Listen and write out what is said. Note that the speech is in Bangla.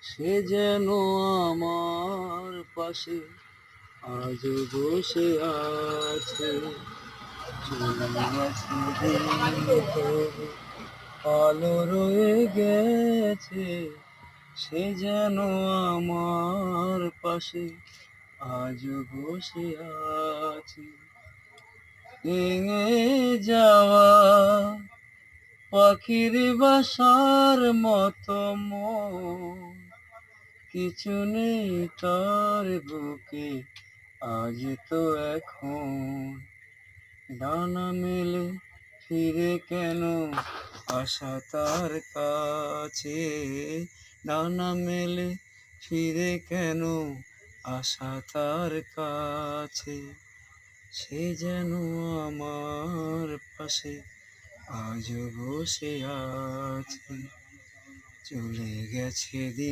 সে যেন আমার পাশে আজ বসে আছে। চলে গেছে দিন তবু আলো রয়ে গেছে, সে যেন আমার পাশে আজ বসে আছে। ভেঙে যাওয়া পাখির বাসার মতো মন, কিছু নেই তার বুকে আজ তো এখন। ডানা মেলে ফিরে কেন আশা তার কাছে, ডানা মেলে ফিরে কেন আশা তার কাছে। সে যেন আমার পাশে আজ বসে আছে। চলে গেছে দিন।